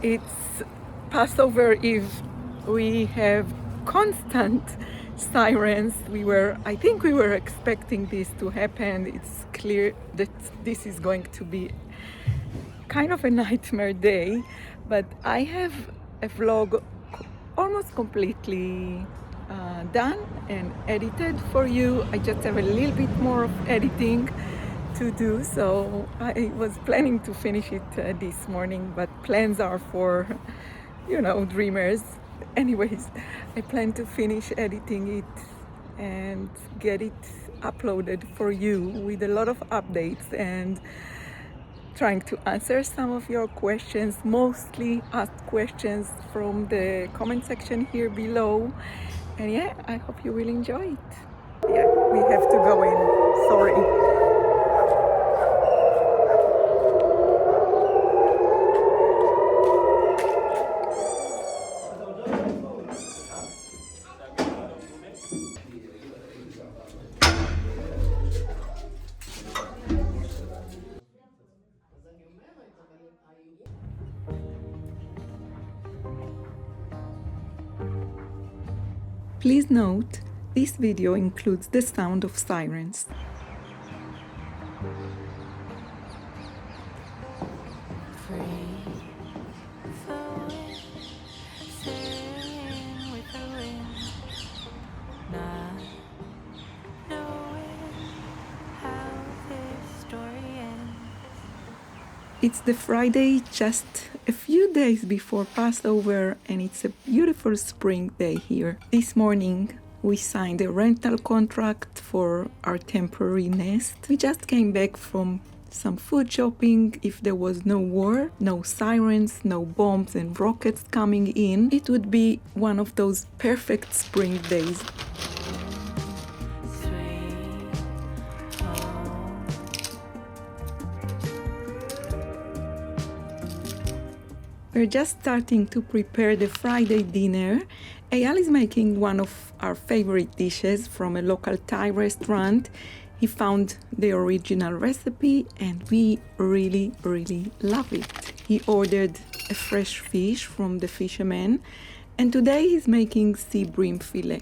It's Passover Eve. We have constant sirens. I think we were expecting this to happen. It's clear that this is going to be kind of a nightmare day, but I have a vlog almost completely done and edited for you. I just have a little bit more of editing to do, so I was planning to finish it this morning, but plans are for, dreamers. Anyways, I plan to finish editing it and get it uploaded for you with a lot of updates and trying to answer some of your questions, mostly asked questions from the comment section here below. And yeah, I hope you will enjoy it. Yeah, we have to go in. Sorry. Please note, this video includes the sound of sirens. It's the Friday just a few days before Passover, and it's a beautiful spring day here. This morning we signed a rental contract for our temporary nest. We just came back from some food shopping. If there was no war, no sirens, no bombs and rockets coming in, it would be one of those perfect spring days. We're just starting to prepare the Friday dinner. Eyal is making one of our favorite dishes from a local Thai restaurant. He found the original recipe and we really love it. He ordered a fresh fish from the fisherman, and today he's making sea bream fillet.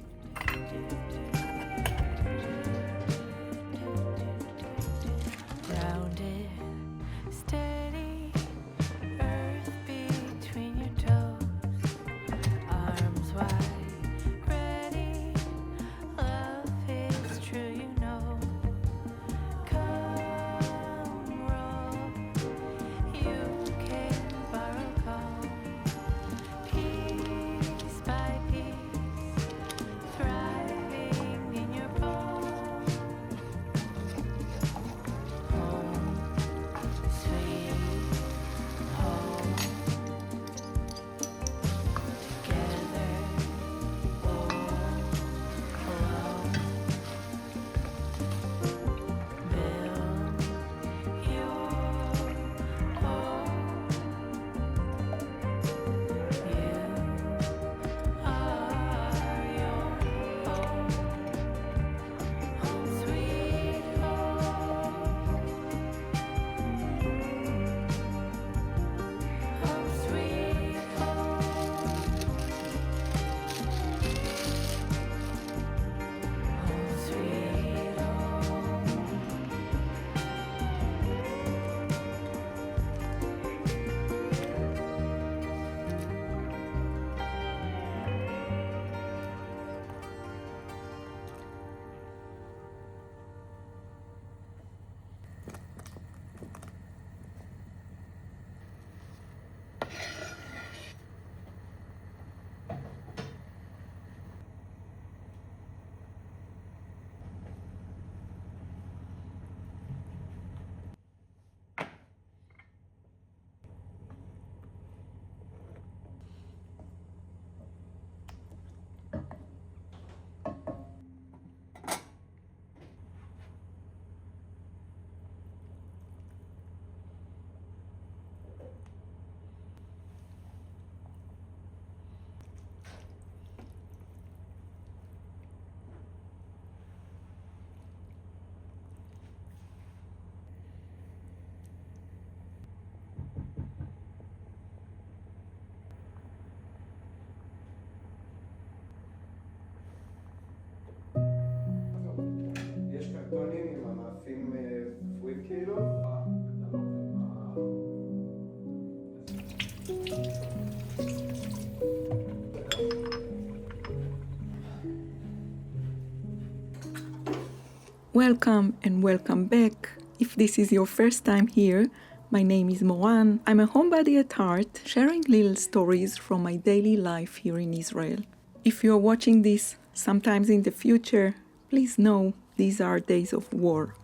Welcome and welcome back. If this is your first time here, my name is Moran. I'm a homebody at heart, sharing little stories from my daily life here in Israel. If you're watching this sometimes in the future, please know these are days of war.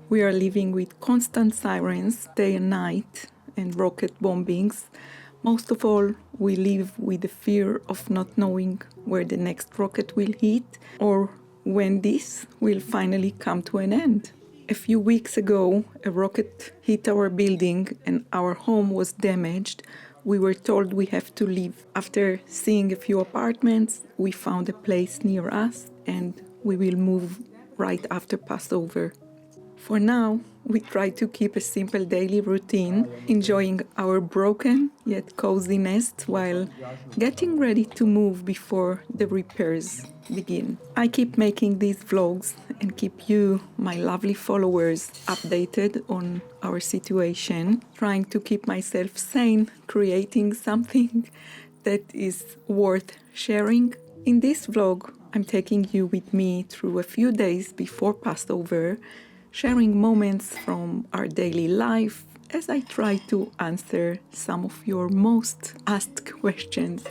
We are living with constant sirens day and night and rocket bombings. Most of all, we live with the fear of not knowing where the next rocket will hit or when this will finally come to an end. A few weeks ago, a rocket hit our building and our home was damaged. We were told we have to leave. After seeing a few apartments, we found a place near us and we will move right after Passover. For now, we try to keep a simple daily routine, enjoying our broken yet cozy nest while getting ready to move before the repairs begin. I keep making these vlogs and keep you, my lovely followers, updated on our situation, trying to keep myself sane, creating something that is worth sharing. In this vlog, I'm taking you with me through a few days before Passover, sharing moments from our daily life as I try to answer some of your most asked questions.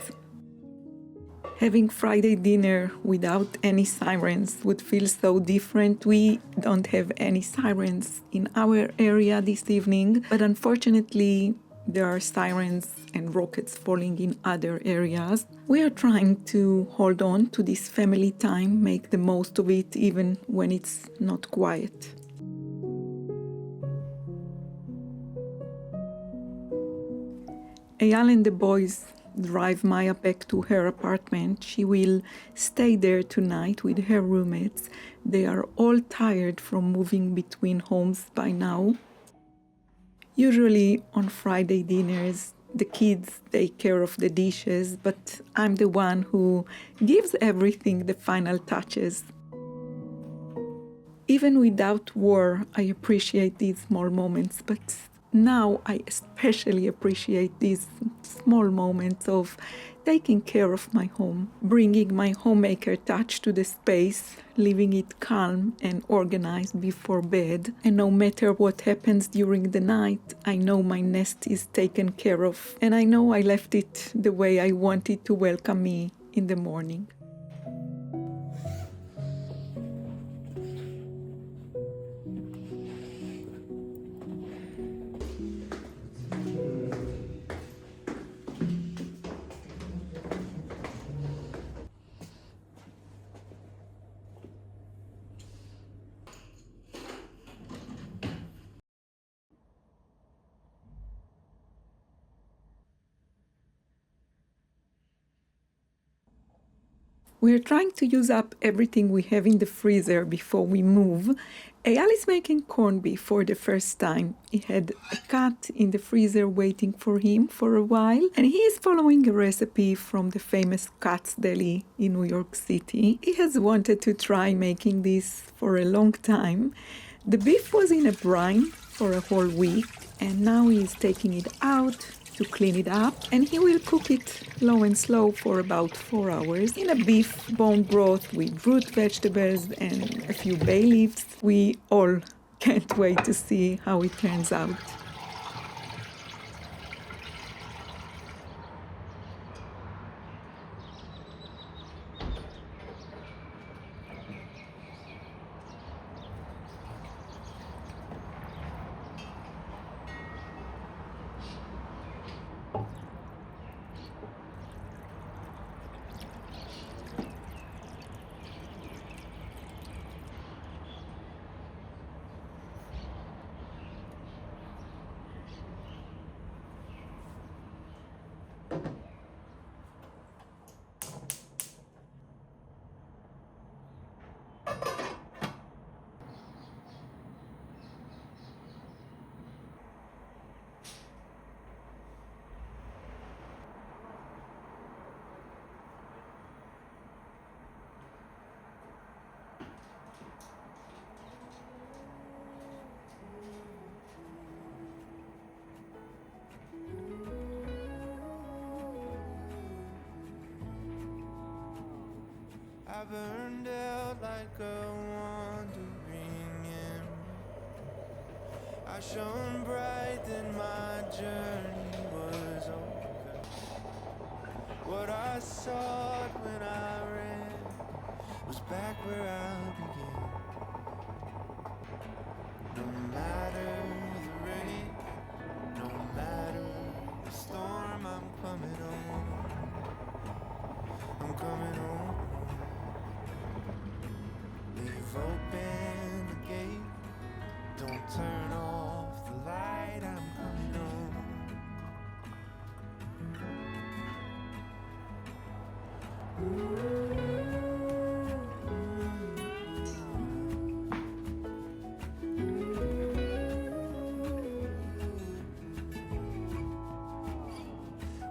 Having Friday dinner without any sirens would feel so different. We don't have any sirens in our area this evening, but unfortunately, there are sirens and rockets falling in other areas. We are trying to hold on to this family time, make the most of it even when it's not quiet. Eyal and the boys drive Maya back to her apartment. She will stay there tonight with her roommates. They are all tired from moving between homes by now. Usually on Friday dinners, the kids take care of the dishes, but I'm the one who gives everything the final touches. Even without war, I appreciate these small moments, but now I especially appreciate these small moments of taking care of my home, bringing my homemaker touch to the space, leaving it calm and organized before bed. And no matter what happens during the night, I know my nest is taken care of, and I know I left it the way I wanted to welcome me in the morning. We're trying to use up everything we have in the freezer before we move. Eyal is making corned beef for the first time. He had a cat in the freezer waiting for him for a while, and he is following a recipe from the famous Katz Deli in New York City. He has wanted to try making this for a long time. The beef was in a brine for a whole week, and now he is taking it out to clean it up, and he will cook it low and slow for about 4 hours in a beef bone broth with root vegetables and a few bay leaves. We all can't wait to see how it turns out. I burned out like a wandering ember. I shone bright, then my journey was over. What I sought when I ran was back where I began. No matter the rain, no matter the storm, I'm coming home. I'm coming home. Leave open the gate, don't turn off the light, I'm coming home.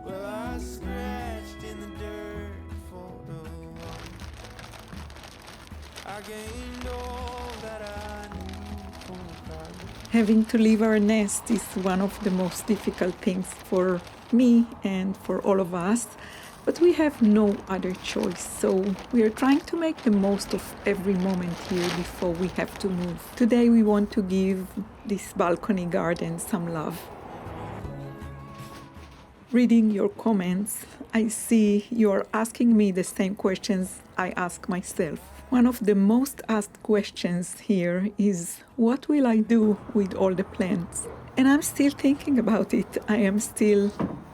Well, I scratched in the dirt for a while. I gained all that I knew for a while. Having to leave our nest is one of the most difficult things for me and for all of us, but we have no other choice. So we are trying to make the most of every moment here before we have to move. Today we want to give this balcony garden some love. Reading your comments, I see you're asking me the same questions I ask myself. One of the most asked questions here is, what will I do with all the plants? And I'm still thinking about it. I am still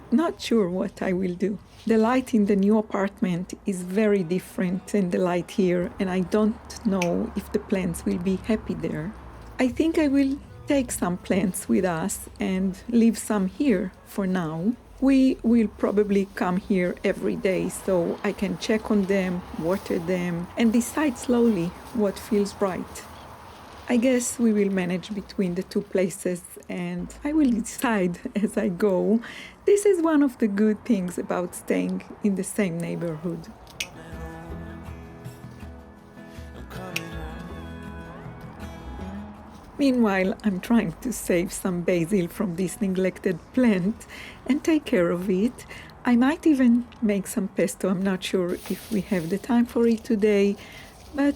not sure what I will do. The light in the new apartment is very different than the light here, and I don't know if the plants will be happy there. I think I will take some plants with us and leave some here for now. We will probably come here every day so I can check on them, water them, and decide slowly what feels right. I guess we will manage between the two places and I will decide as I go. This is one of the good things about staying in the same neighborhood. I'm coming home. Meanwhile, I'm trying to save some basil from this neglected plant and take care of it. I might even make some pesto. I'm not sure if we have the time for it today, but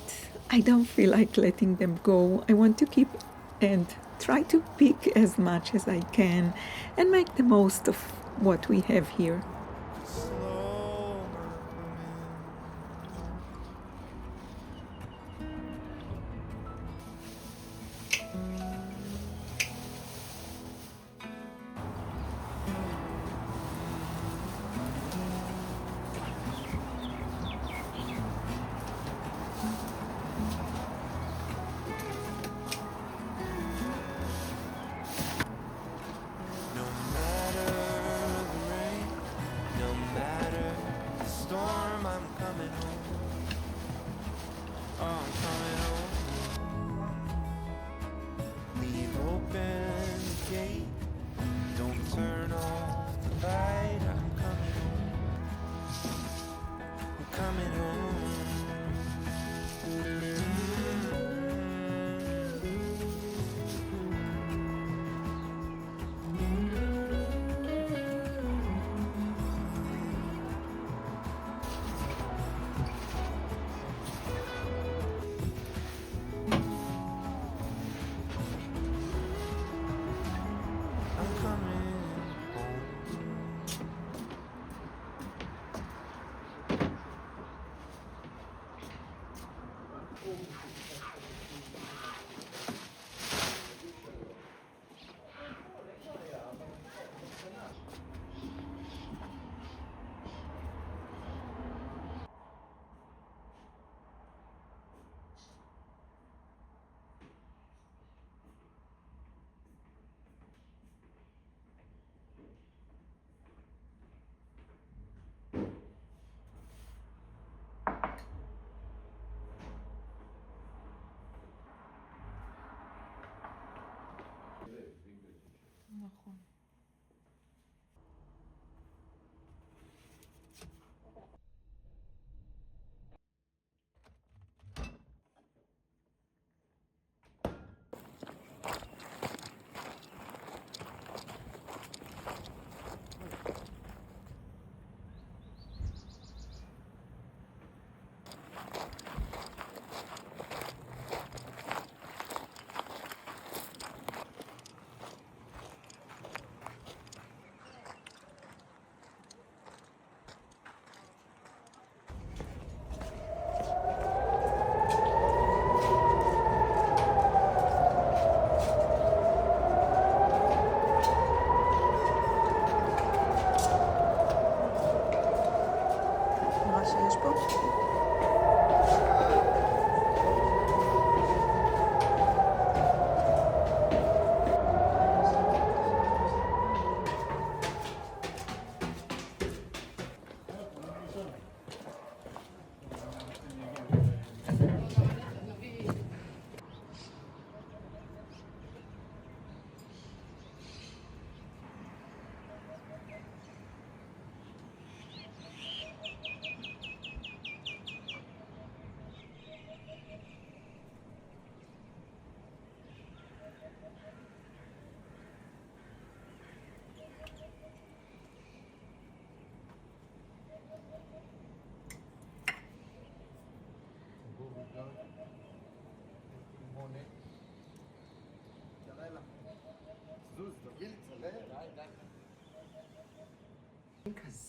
I don't feel like letting them go. I want to keep and try to pick as much as I can and make the most of what we have here. Slow, no matter the rain, no matter the storm, I'm coming home. Oh, I'm coming home. Leave open the gate, don't turn off the light, I'm coming home. I'm coming home. I'm coming home.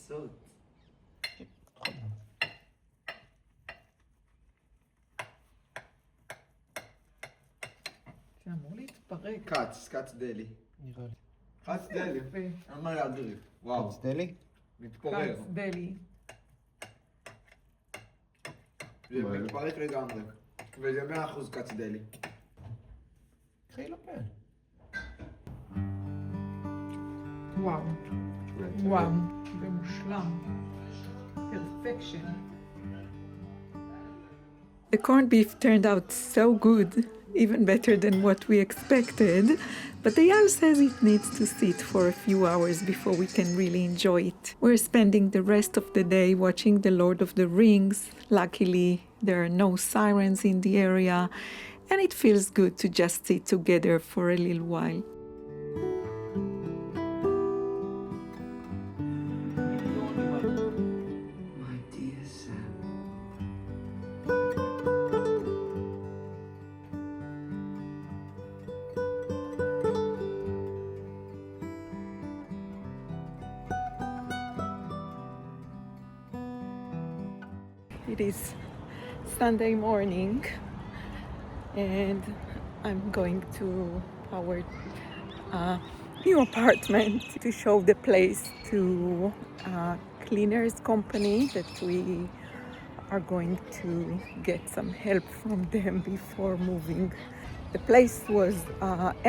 מבסוט. זה אמור להתפרק. קאץ דלי. נראה לי. קאץ דלי. יפה. אין מה להדריך. וואו. תצטלי? מתפורר. קאץ דלי. זה מתפרק לגמרי. וזה 100% קאץ דלי. קחי לפה. וואו. וואו. זה מושלם. Perfection. The corned beef turned out so good, even better than what we expected, but the Yal says it needs to sit for a few hours before we can really enjoy it. We're spending the rest of the day watching The Lord of the Rings. Luckily, there are no sirens in the area, and it feels good to just sit together for a little while. My dear Sam. It is Sunday morning, and I'm going to our new apartment to show the place to a cleaners company that we are going to get some help from them before moving. The place was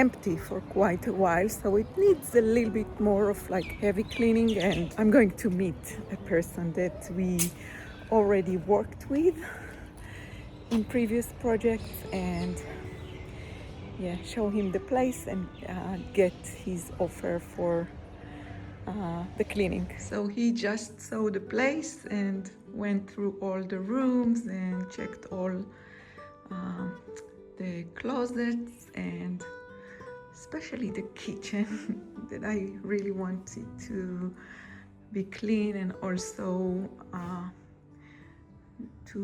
empty for quite a while, so it needs a little bit more of like heavy cleaning, and I'm going to meet a person that we already worked with in previous projects, and show him the place and get his offer for the cleaning. So he just saw the place and went through all the rooms and checked all the closets, and especially the kitchen that I really wanted to be clean, and also to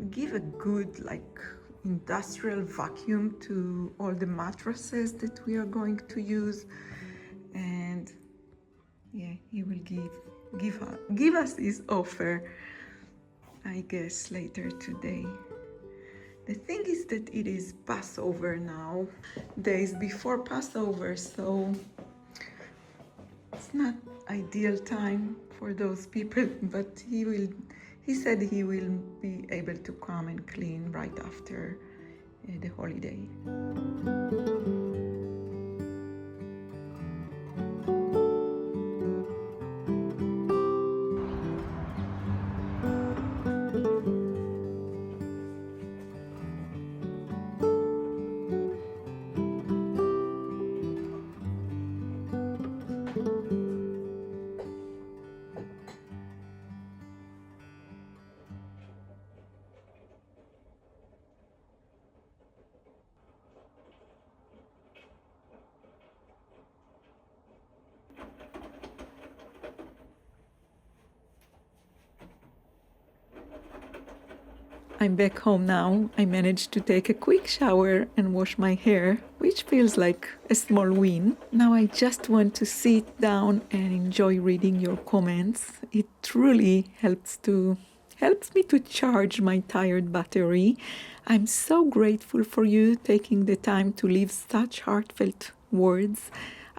give a good like industrial vacuum to all the mattresses that we are going to use. And he will give us his offer, I guess, later today. The thing is that it is Passover now, days before Passover, so it's not ideal time for those people, but he said he will be able to come and clean right after the holiday. I'm back home now. I managed to take a quick shower and wash my hair, which feels like a small win. Now I just want to sit down and enjoy reading your comments. It truly helps me to charge my tired battery. I'm so grateful for you taking the time to leave such heartfelt words.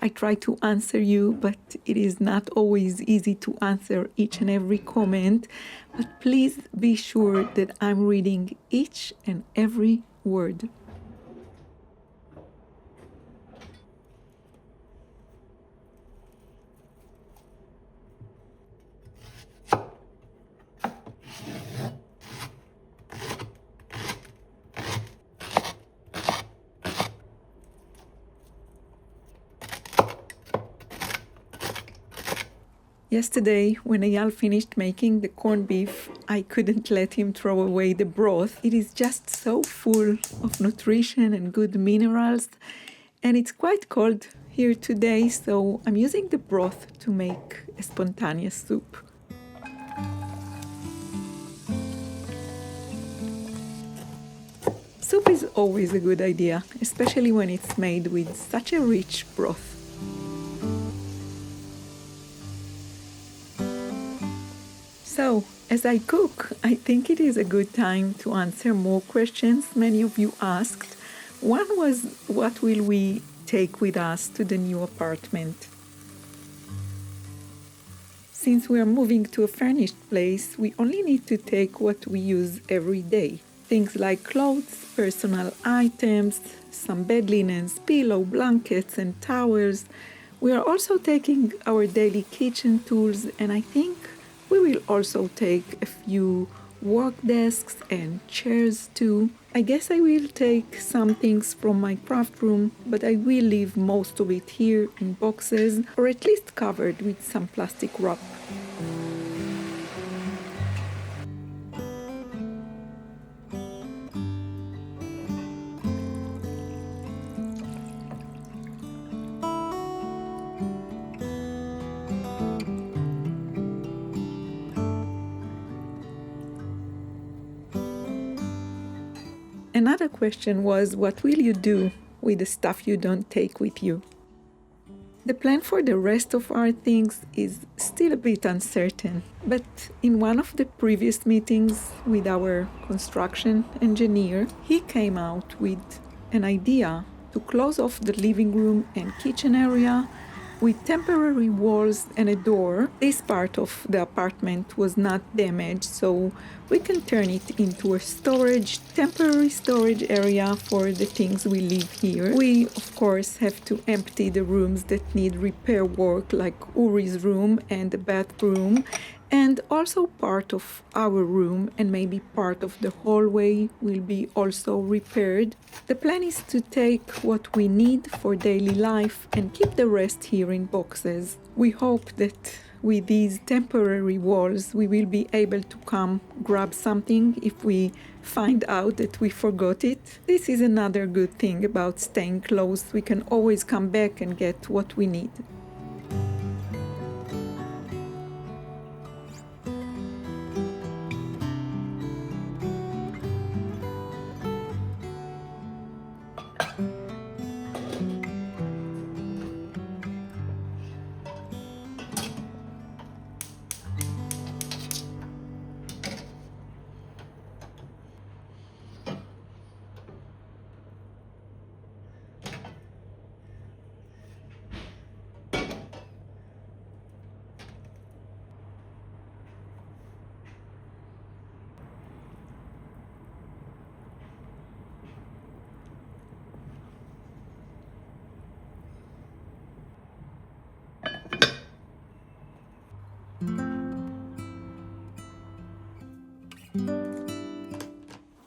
I try to answer you, but it is not always easy to answer each and every comment. But please be sure that I'm reading each and every word. Yesterday, when Eyal finished making the corned beef, I couldn't let him throw away the broth. It is just so full of nutrition and good minerals, and it's quite cold here today, so I'm using the broth to make a spontaneous soup. Soup is always a good idea, especially when it's made with such a rich broth. So, as I cook, I think it is a good time to answer more questions many of you asked. One was, what will we take with us to the new apartment? Since we are moving to a furnished place, we only need to take what we use every day. Things like clothes, personal items, some bed linens, pillow, blankets, and towels. We are also taking our daily kitchen tools, and I think we will also take a few work desks and chairs too. I guess I will take some things from my craft room, but I will leave most of it here in boxes, or at least covered with some plastic wrap. Another question was, what will you do with the stuff you don't take with you? The plan for the rest of our things is still a bit uncertain, but in one of the previous meetings with our construction engineer, he came out with an idea to close off the living room and kitchen area with temporary walls and a door. This part of the apartment was not damaged, so we can turn it into a temporary storage area for the things we leave here. We, of course, have to empty the rooms that need repair work, like Uri's room and the bathroom, and also part of our room and maybe part of the hallway will be also repaired. The plan is to take what we need for daily life and keep the rest here in boxes. We hope that with these temporary walls we will be able to come grab something if we find out that we forgot it. This is another good thing about staying close. We can always come back and get what we need.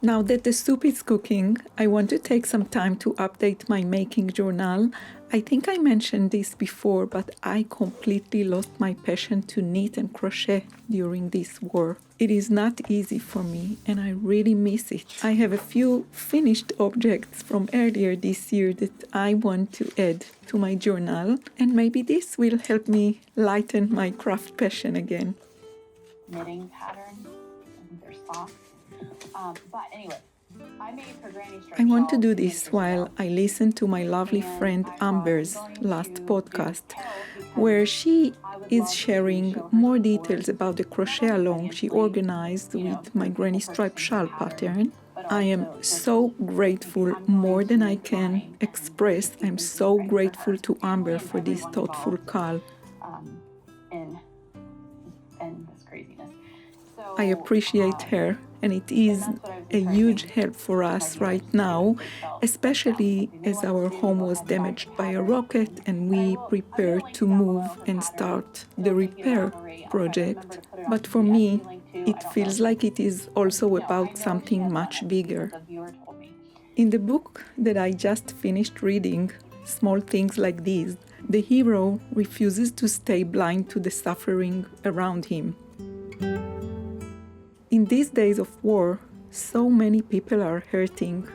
Now that the soup is cooking, I want to take some time to update my making journal. I think I mentioned this before, but I completely lost my passion to knit and crochet during this war. It is not easy for me and I really miss it. I have a few finished objects from earlier this year that I want to add to my journal, and maybe this will help me lighten my craft passion again. Knitting pattern. I think they're socks. But anyway, I made her granny striped I want to shawl do to this make while herself. I listen to my lovely And friend I thought Amber's I'm going last to podcast, do because where she I would is love to sharing show her more support, details about the crochet not only along she financially, organized you know, with my for granny people stripe purchasing shawl the pattern. but I am also just so because grateful, I'm more going than to I make can time express. and I'm do so something right for grateful her. to Amber Family for and this everyone thoughtful involved, call. in this craziness. So, I appreciate her, and it is and that's what I was a huge encouraging help for my us viewers right to do now, if they felt like especially that. If they as want our to home go was ahead and buy damaged the by a pattern. rocket and we I'm gonna prepared link to down move below her and pattern. start So the if you repair elaborate, I'll try to project. remember to put it on But for the me, Etsy link too. it I don't feels know. like it is also No, I about know she something has much done it bigger. because a viewer told me. In the book that I just finished reading, Small Things Like These, the hero refuses to stay blind to the suffering around him. In these days of war, so many people are hurting.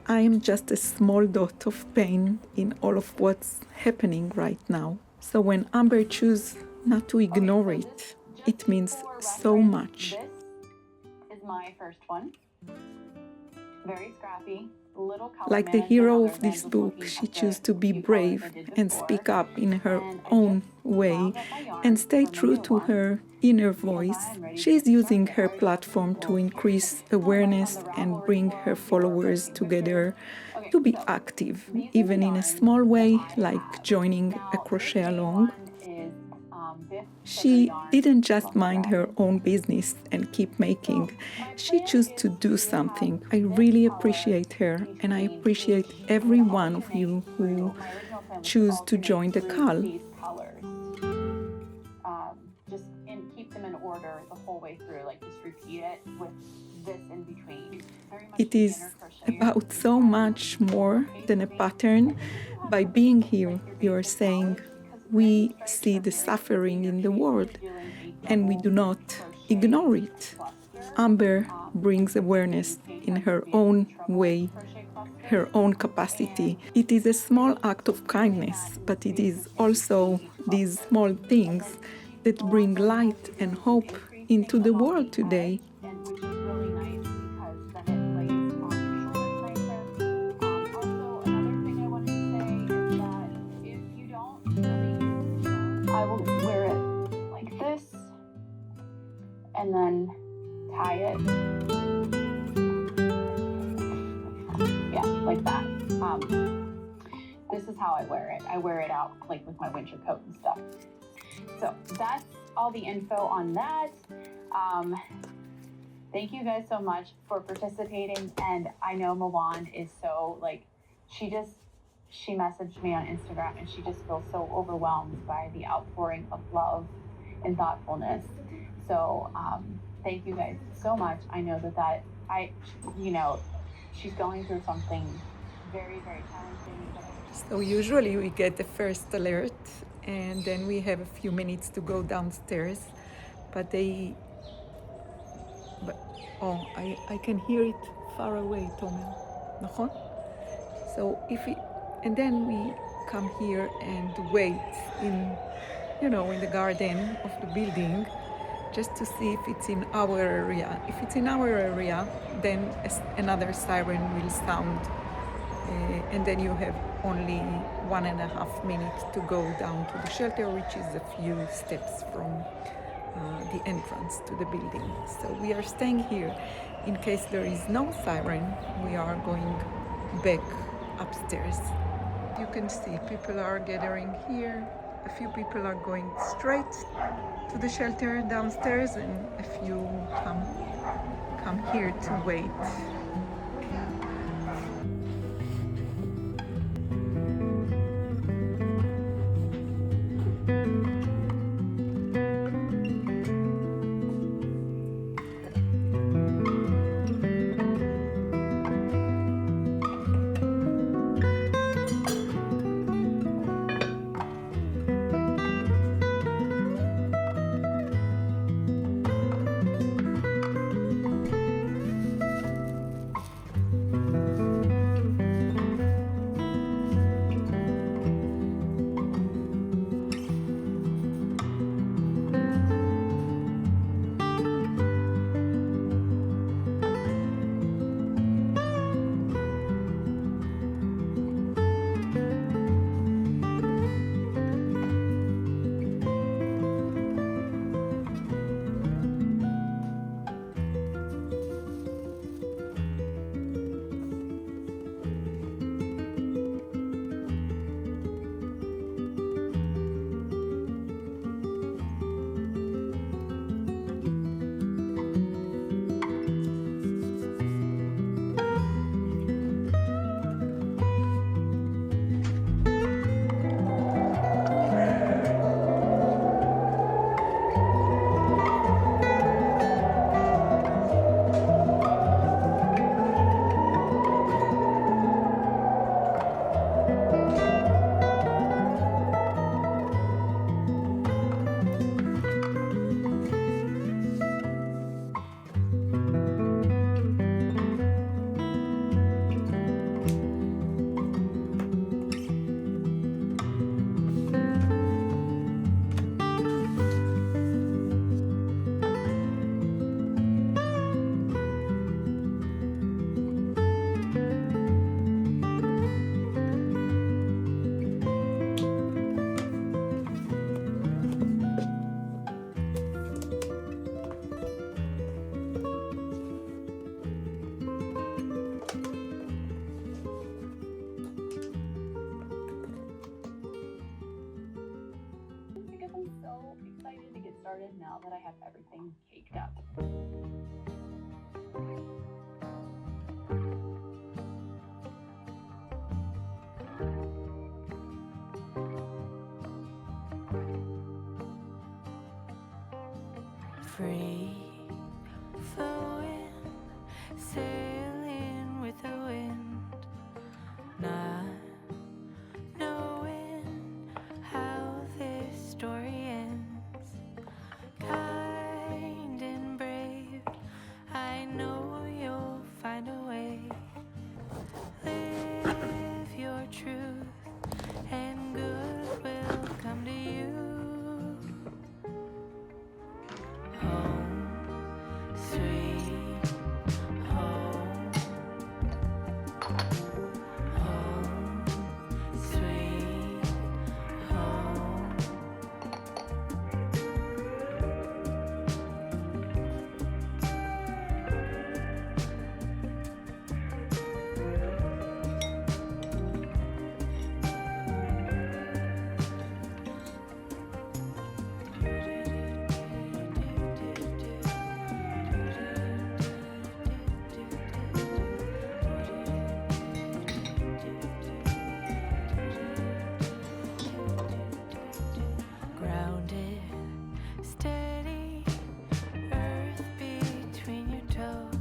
I am just a small dot of pain in all of what's happening right now. So when Amber chooses not to ignore Okay, so it, just it means for so reference, much. This is my first one. Very scrappy. little color Like the management hero other of than this just book, looking she at the chose to be few colors brave I did and before. speak up in her And I own just way wound up my yarn and stay for my true new to one her inner because voice. I'm ready to She's get using started. I her already have platform to people increase on awareness the and Ravelry bring forum her who are followers posting together pictures. Okay, to be so active, these are even the in a yarns small that way, I like have. joining a Now, this crochet main along. one is Biff Sugar She yarn didn't just fluff mind her thread. own business and keep making. So my She plan chose is to do to something. have I this really color appreciate her, and I between appreciate each. every I'm gonna one of alternate you who through. My original plan was to choose to alternate join the through call. these colors. Just keep them in order the whole way through. Like just repeat it with this in between. Very much It a is beginner crocheter. about so much more than a pattern. By being here, you're saying we see the suffering in the world and we do not ignore it. Amber brings awareness in her own way, her own capacity. It is a small act of kindness, but it is also these small things that bring light and hope into the world today. And which is really nice because then it lays on your shoulders nicer. Also, another thing I wanted to say is that if you don't really use the yarn, I will wear it like this and then tie it. Yeah, like that. This is how I wear it. I wear it out like with my winter coat and stuff. So that's all the info on that. Thank you guys so much for participating. And I know Mawan is so like, she messaged me on Instagram and she just feels so overwhelmed by the outpouring of love and thoughtfulness. So thank you guys so much. I know she's going through something very, very challenging. So usually we get the first alert and then we have a few minutes to go downstairs, but I can hear it far away, Tomer. נכון? So and then we come here and wait in the garden of the building just to see if it's in our area. If it's in our area, then another siren will sound. And then you have only 1.5 minutes to go down to the shelter, which is a few steps from the entrance to the building. So we are staying here in case there is no siren. We are going back upstairs. You can see people are gathering here. A few people are going straight to the shelter downstairs, and a few come here to wait. started now that I have everything caked up. Free flowing, sailing with the wind, not knowing how this story ends. Kind and brave, I know you'll find a way. Live your truth, and good will come to you. Home, sweet home. Home, sweet home. Grounded, steady, earth between your toes,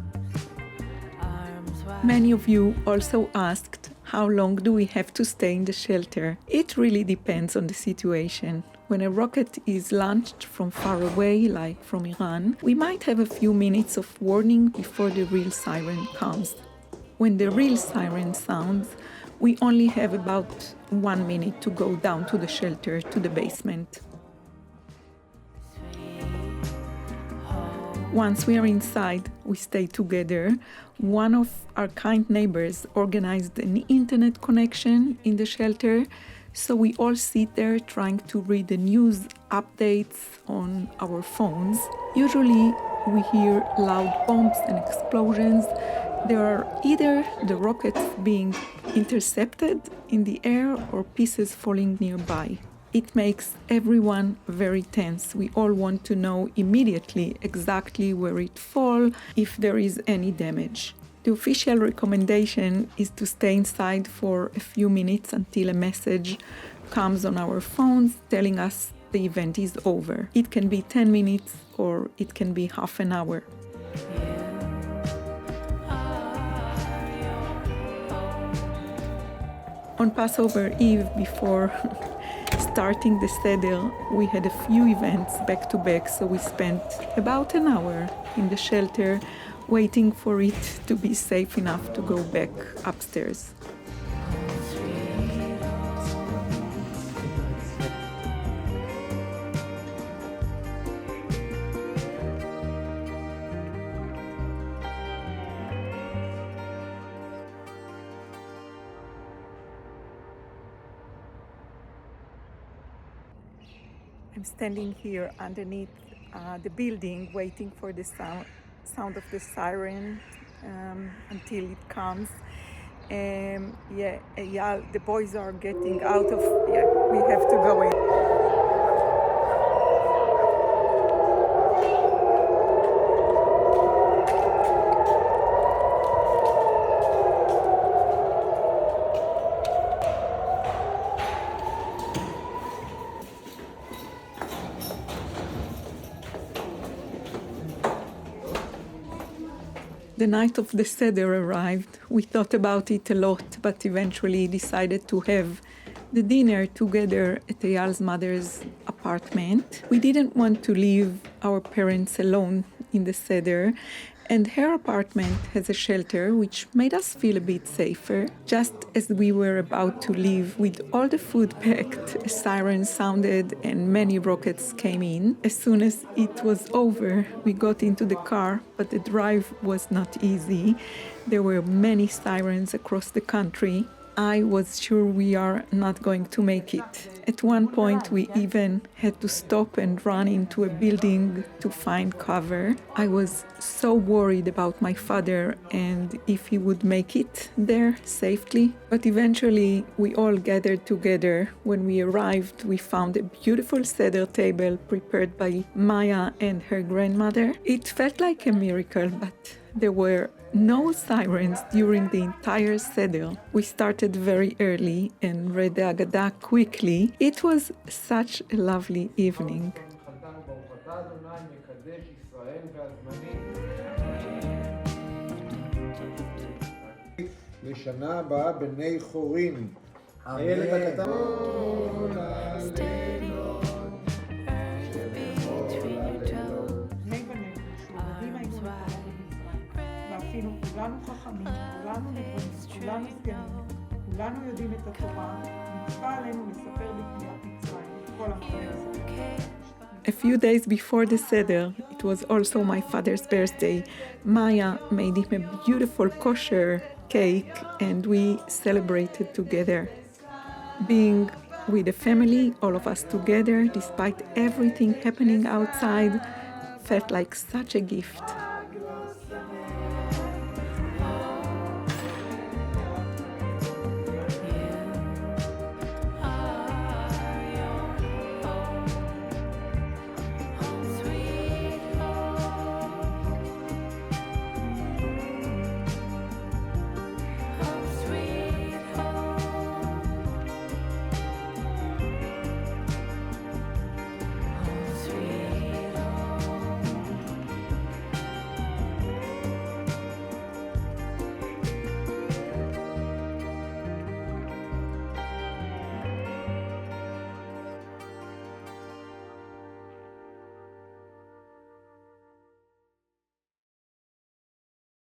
arms wide. Many of you also asked, how long do we have to stay in the shelter? It really depends on the situation. When a rocket is launched from far away, like from Iran, we might have a few minutes of warning before the real siren comes. When the real siren sounds, we only have about 1 minute to go down to the shelter, to the basement. Once we are inside, we stay together. One of our kind neighbors organized an internet connection in the shelter, so we all sit there trying to read the news updates on our phones. Usually we hear loud bombs and explosions. There are either the rockets being intercepted in the air or pieces falling nearby. It makes everyone very tense. We all want to know immediately exactly where it falls, if there is any damage. The official recommendation is to stay inside for a few minutes until a message comes on our phones telling us the event is over. It can be 10 minutes or it can be half an hour. On Passover Eve, before starting the Seder, we had a few events back to back, so we spent about an hour in the shelter waiting for it to be safe enough to go back upstairs. I'm standing here underneath the building waiting for the sound of the siren until it comes. Eyal, the boys are getting out of, we have to go in. The night of the Seder arrived. We thought about it a lot, but eventually decided to have the dinner together at Eyal's mother's apartment. We didn't want to leave our parents alone in the Seder, and her apartment has a shelter which made us feel a bit safer. Just as we were about to leave with all the food packed, a siren sounded and many rockets came in. As soon as it was over, we got into the car, but the drive was not easy. There were many sirens across the country. I was sure we are not going to make it. At one point, we even had to stop and run into a building to find cover. I was so worried about my father and if he would make it there safely. But eventually, we all gathered together. When we arrived, we found a beautiful Seder table prepared by Maya and her grandmother. It felt like a miracle, but there were no sirens during the entire Seder. We started very early and read the Haggadah quickly. It was such a lovely evening. לשנה הבאה בני חורים. הילד הקטן. ואפילו כולנו חכמים, כולנו נבונים, כולנו סגנים, כולנו יודעים את התורה, מצווה עלינו לספר בקריאת מצרים את כל המחנה. A few days before the Seder, it was also my father's birthday. Maya made him a beautiful kosher cake and we celebrated together. Being with the family, all of us together, despite everything happening outside, felt like such a gift.